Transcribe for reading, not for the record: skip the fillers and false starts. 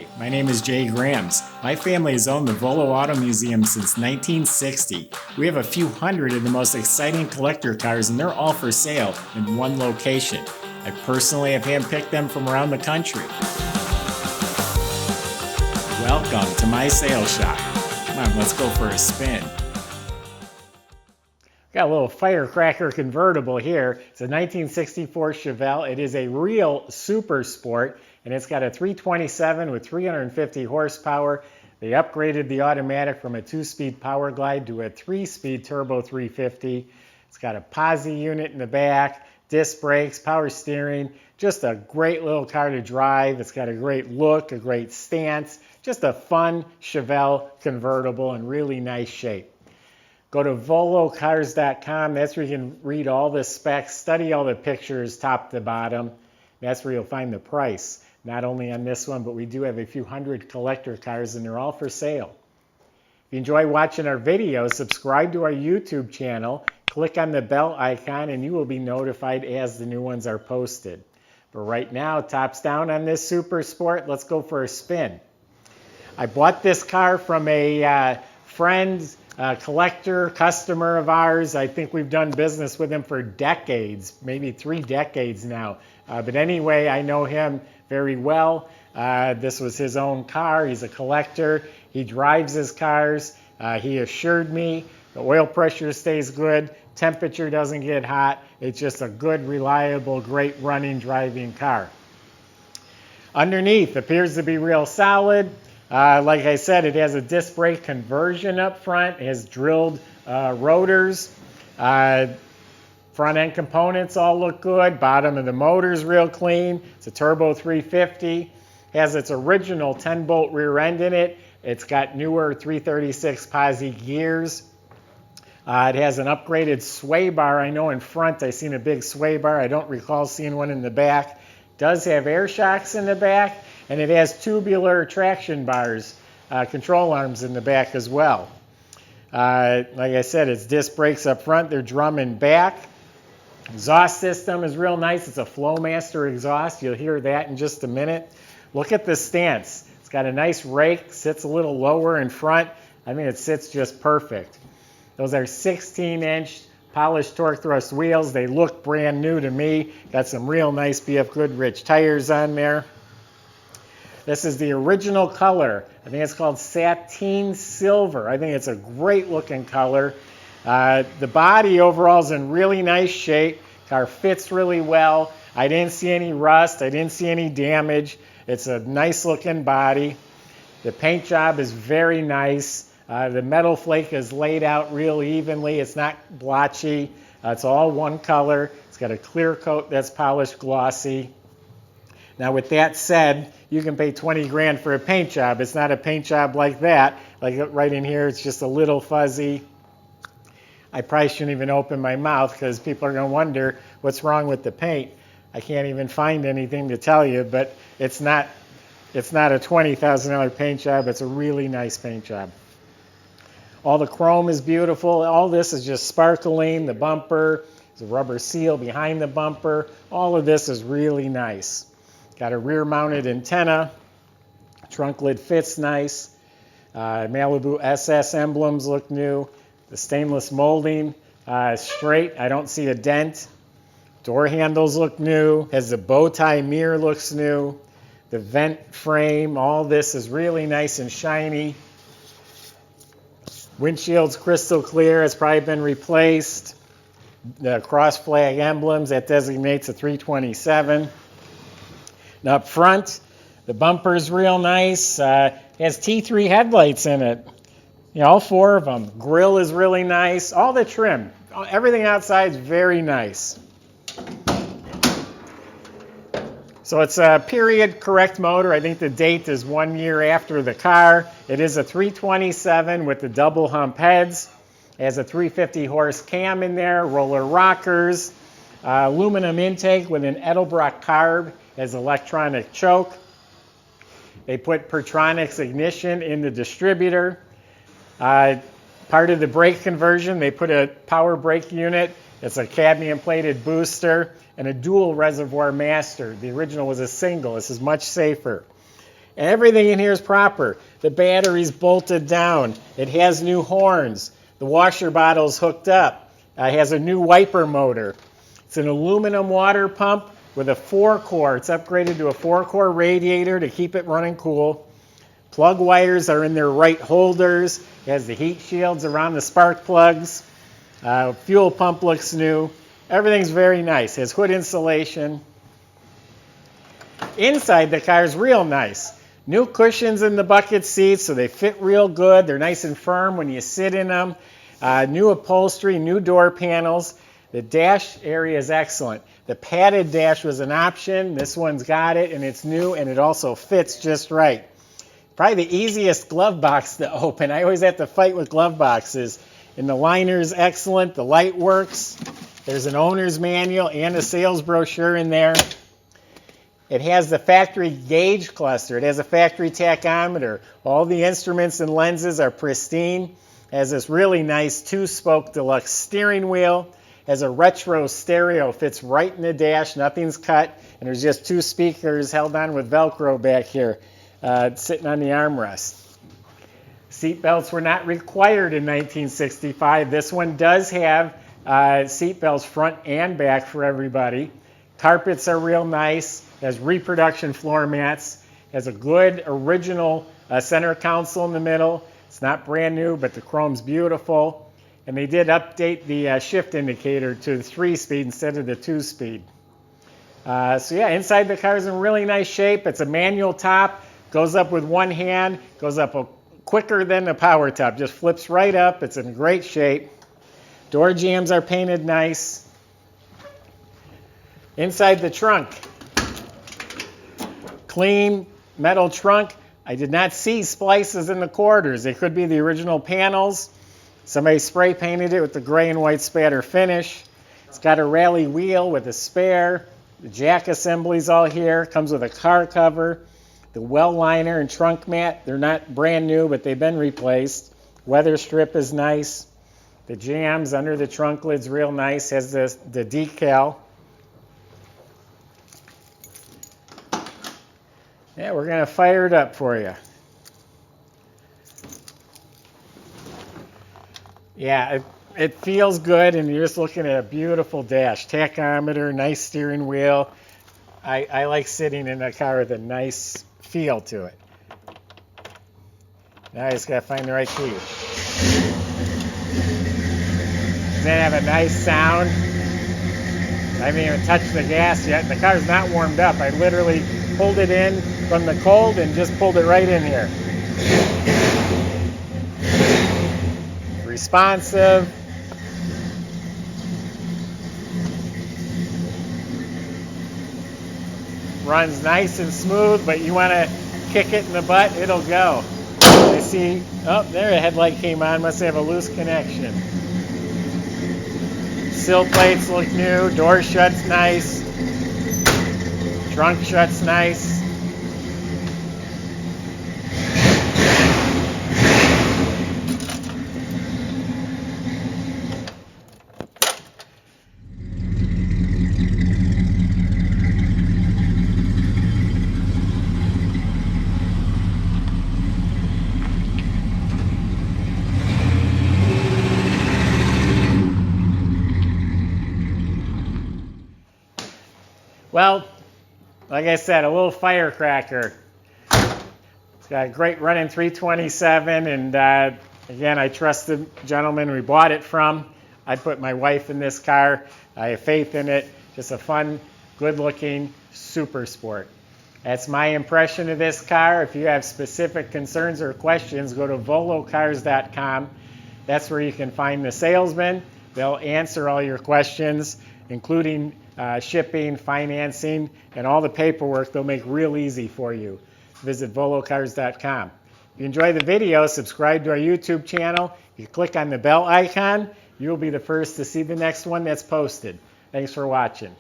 Hi, my name is Jay Grams. My family has owned the Volo Auto Museum since 1960. We have a few hundred of the most exciting collector cars and they're all for sale in one location. I personally have handpicked them from around the country. Welcome to my sales shop. Come on, let's go for a spin. Got a little firecracker convertible here. It's a 1964 Chevelle. It is a real super sport, and it's got a 327 with 350 horsepower. They upgraded the automatic from a 2-speed power glide to a 3-speed turbo 350. It's got a posi unit in the back, disc brakes, power steering. Just a great little car to drive. It's got a great look, a great stance. Just a fun Chevelle convertible in really nice shape. Go to volocars.com. That's where you can read all the specs, study all the pictures top to bottom. That's where you'll find the price. Not only on this one, but we do have a few hundred collector cars and they're all for sale. If you enjoy watching our videos, subscribe to our YouTube channel, click on the bell icon, and you will be notified as the new ones are posted. But right now, tops down on this Super Sport. Let's go for a spin. I bought this car from a friend, collector, customer of ours. I think we've done business with him for decades, maybe 3 decades now. But anyway, I know him very well. This was his own car. He's a collector. He drives his cars. He assured me the oil pressure stays good, temperature doesn't get hot. It's just a good, reliable, great running, driving car. Underneath appears to be real solid. Like I said, it has a disc brake conversion up front. It has drilled rotors. Front end components all look good. Bottom of the motor's real clean. It's a turbo 350. Has its original 10-bolt rear end in it. It's got newer 336 posi gears. It has an upgraded sway bar. I know in front I've seen a big sway bar. I don't recall seeing one in the back. Does have air shocks in the back. And it has tubular traction bars, control arms in the back as well. Like I said, it's disc brakes up front. They're drum and back. Exhaust system is real nice. It's a Flowmaster exhaust. You'll hear that in just a minute. Look at the stance. It's got a nice rake. Sits a little lower in front. I mean, it sits just perfect. Those are 16-inch polished torque thrust wheels. They look brand new to me. Got some real nice BF Goodrich tires on there. This is the original color. I think it's called Sateen Silver. I think it's a great looking color. The body overall is in really nice shape. Car fits really well. I didn't see any rust. I didn't see any damage. It's a nice looking body. The paint job is very nice. The metal flake is laid out real evenly. It's not blotchy. It's all one color. It's got a clear coat that's polished glossy. Now with that said, you can pay 20 grand for a paint job. It's not a paint job like that. Like right in here, it's just a little fuzzy. I probably shouldn't even open my mouth because people are going to wonder what's wrong with the paint. I can't even find anything to tell you, but it's not a $20,000 paint job. It's a really nice paint job. All the chrome is beautiful. All this is just sparkling. The bumper, there's a rubber seal behind the bumper. All of this is really nice. Got a rear-mounted antenna. Trunk lid fits nice. Malibu SS emblems look new. The stainless molding is straight. I don't see a dent. Door handles look new. Has the bow tie mirror looks new. The vent frame, all this is really nice and shiny. Windshield's crystal clear. It's probably been replaced. The cross flag emblems, that designates a 327. Now up front, the bumper's real nice. It has T3 headlights in it. You know, all 4 of them. Grill is really nice. All the trim, everything outside is very nice. So it's a period correct motor. I think the date is 1 year after the car. It is a 327 with the double hump heads. It has a 350 horse cam in there, roller rockers, aluminum intake with an Edelbrock carb. Has electronic choke. They put Pertronix ignition in the distributor. Part of the brake conversion, they put a power brake unit. It's a cadmium plated booster and a dual reservoir master. The original was a single. This is much safer. And everything in here is proper. The battery's bolted down. It has new horns. The washer bottle's hooked up. It has a new wiper motor. It's an aluminum water pump with a 4-core. It's upgraded to a 4-core radiator to keep it running cool. Plug wires are in their right holders. It has the heat shields around the spark plugs. Fuel pump looks new. Everything's very nice. It has hood insulation. Inside the car is real nice. New cushions in the bucket seats, so they fit real good. They're nice and firm when you sit in them. New upholstery, new door panels. The dash area is excellent. The padded dash was an option. This one's got it, and it's new, and it also fits just right. Probably the easiest glove box to open. I always have to fight with glove boxes. And the liner's excellent. The light works. There's an owner's manual and a sales brochure in there. It has the factory gauge cluster. It has a factory tachometer. All the instruments and lenses are pristine. It has this really nice 2-spoke deluxe steering wheel. It has a retro stereo. Fits right in the dash. Nothing's cut. And there's just 2 speakers held on with Velcro back here, sitting on the armrest. Seat belts were not required in 1965. This one does have seat belts front and back for everybody. Carpets are real nice. It has reproduction floor mats. It has a good original center console in the middle. It's not brand new, but the chrome's beautiful. And they did update the shift indicator to the 3-speed instead of the 2-speed. So yeah, inside the car is in really nice shape. It's a manual top. Goes up with one hand. Goes up quicker than the power top. Just flips right up. It's in great shape. Door jambs are painted nice. Inside the trunk. Clean metal trunk. I did not see splices in the quarters. They could be the original panels. Somebody spray painted it with the gray and white spatter finish. It's got a rally wheel with a spare. The jack assembly's all here. Comes with a car cover. The well liner and trunk mat, they're not brand new, but they've been replaced. Weather strip is nice. The jambs under the trunk lid's real nice. Has the decal. Yeah, we're going to fire it up for you. Yeah, it feels good, and you're just looking at a beautiful dash. Tachometer, nice steering wheel. I like sitting in a car with a nice feel to it. Now I just got to find the right key. Then have a nice sound. I haven't even touched the gas yet. The car's not warmed up. I literally pulled it in from the cold and just pulled it right in here. Responsive. Runs nice and smooth, but you want to kick it in the butt, it'll go. I see, oh, there a headlight came on. Must have a loose connection. Sill plates look new. Door shuts nice. Trunk shuts nice. Well, like I said, a little firecracker. It's got a great running 327, and again, I trust the gentleman we bought it from. I put my wife in this car. I have faith in it. Just a fun, good-looking super sport. That's my impression of this car. If you have specific concerns or questions, go to volocars.com. That's where you can find the salesman. They'll answer all your questions, including shipping, financing, and all the paperwork they'll make real easy for you. Visit volocars.com. If you enjoy the video, subscribe to our YouTube channel. You click on the bell icon, you'll be the first to see the next one that's posted. Thanks for watching.